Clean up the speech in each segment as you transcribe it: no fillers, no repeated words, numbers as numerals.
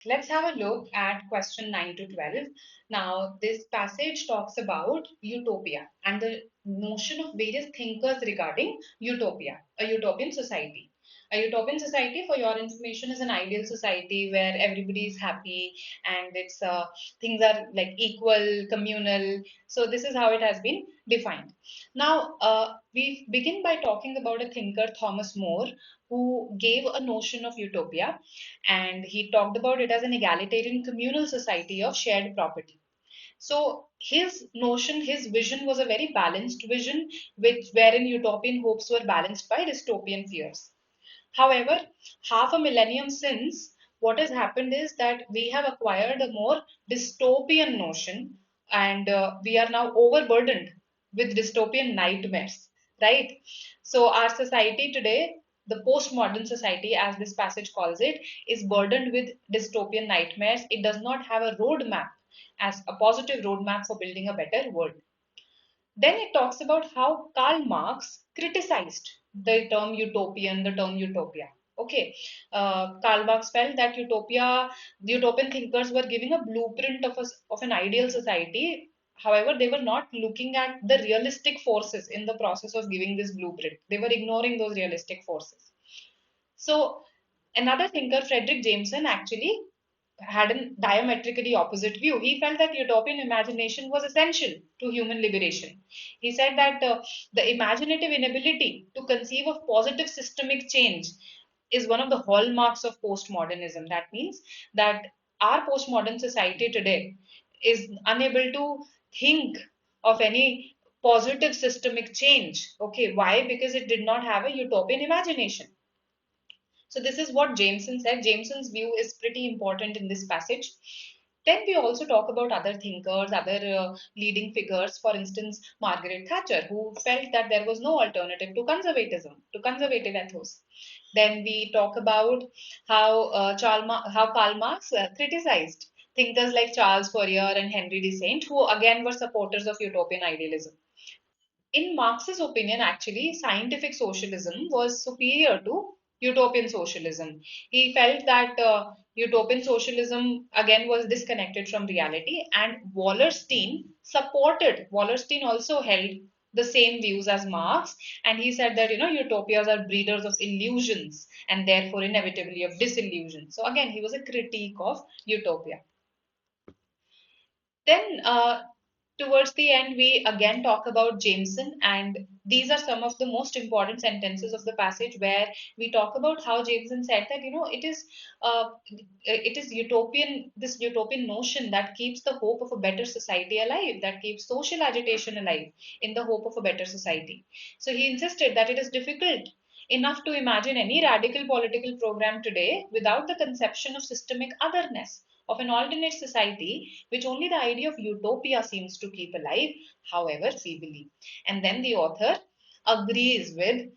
Let's have a look at question 9 to 12. Now, this passage talks about utopia and the notion of various thinkers regarding utopia, a utopian society. A utopian society, for your information, is an ideal society where everybody is happy and it's things are like equal, communal. So this is how it has been defined. Now, we begin by talking about a thinker, Thomas More, who gave a notion of utopia, and he talked about it as an egalitarian communal society of shared property. So his notion, his vision was a very balanced vision, which wherein utopian hopes were balanced by dystopian fears. However, half a millennium since, what has happened is that we have acquired a more dystopian notion, and we are now overburdened with dystopian nightmares, right? So, our society today, the postmodern society, as this passage calls it, is burdened with dystopian nightmares. It does not have a roadmap as a positive roadmap for building a better world. Then it talks about how Karl Marx criticized the term utopian, the term utopia. Okay, Karl Marx felt that the utopian thinkers were giving a blueprint of an ideal society. However, they were not looking at the realistic forces in the process of giving this blueprint. They were ignoring those realistic forces. So, another thinker, Frederick Jameson, actually had a diametrically opposite view. He felt that utopian imagination was essential to human liberation. He said that the imaginative inability to conceive of positive systemic change is one of the hallmarks of postmodernism. That means that our postmodern society today is unable to think of any positive systemic change. Okay, why? Because it did not have a utopian imagination. So this is what Jameson said. Jameson's view is pretty important in this passage. Then we also talk about other thinkers, other leading figures. For instance, Margaret Thatcher, who felt that there was no alternative to conservatism, to conservative ethos. Then we talk about how Karl Marx criticized thinkers like Charles Fourier and Henry Dissent, who again were supporters of utopian idealism. In Marx's opinion, actually, scientific socialism was superior to utopian socialism. He felt that utopian socialism again was disconnected from reality, and Wallerstein also held the same views as Marx, and he said that utopias are breeders of illusions and therefore inevitably of disillusion. So again, he was a critique of utopia. Then, towards the end, we again talk about Jameson, and these are some of the most important sentences of the passage where we talk about how Jameson said that it is utopian, this utopian notion that keeps the hope of a better society alive, that keeps social agitation alive in the hope of a better society. So he insisted that it is difficult enough to imagine any radical political program today without the conception of systemic otherness, of an alternate society which only the idea of utopia seems to keep alive, however feebly. And then the author agrees with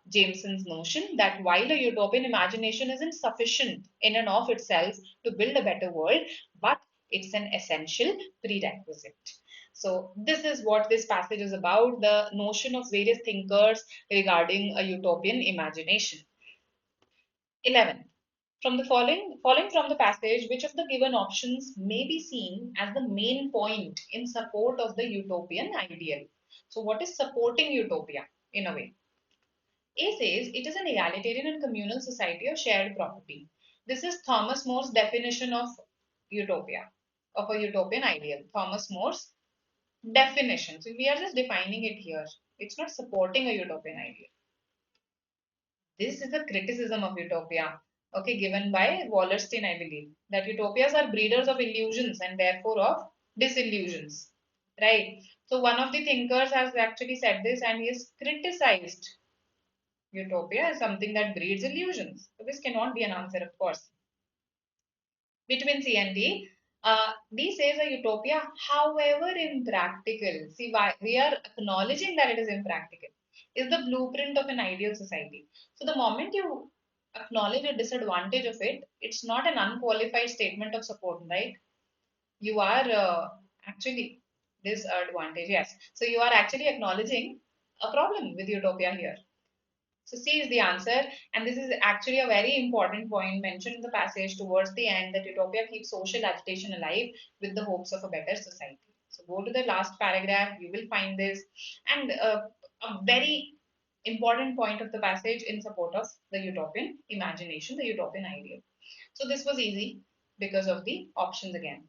Jameson's notion that while a utopian imagination isn't sufficient in and of itself to build a better world, but it's an essential prerequisite. So, this is what this passage is about, the notion of various thinkers regarding a utopian imagination. 11. From the following from the passage, which of the given options may be seen as the main point in support of the utopian ideal? So, what is supporting utopia in a way? A says it is an egalitarian and communal society of shared property. This is Thomas More's definition of utopia, of a utopian ideal. Thomas More's definition. So, we are just defining it here. It's not supporting a utopian ideal. This is a criticism of utopia, okay, given by Wallerstein, I believe, that utopias are breeders of illusions and therefore of disillusions, right? So one of the thinkers has actually said this, and he has criticized utopia as something that breeds illusions. So this cannot be an answer, of course. Between C and D, D says a utopia, however impractical. See, why we are acknowledging that it is impractical, is the blueprint of an ideal society. So the moment you acknowledge a disadvantage of it, it's not an unqualified statement of support, right? You are actually disadvantage, yes. So you are actually acknowledging a problem with utopia here. So C is the answer, and this is actually a very important point mentioned in the passage towards the end, that utopia keeps social agitation alive with the hopes of a better society. So go to the last paragraph, you will find this, and a very important point of the passage in support of the utopian imagination, the utopian ideal. So this was easy because of the options again.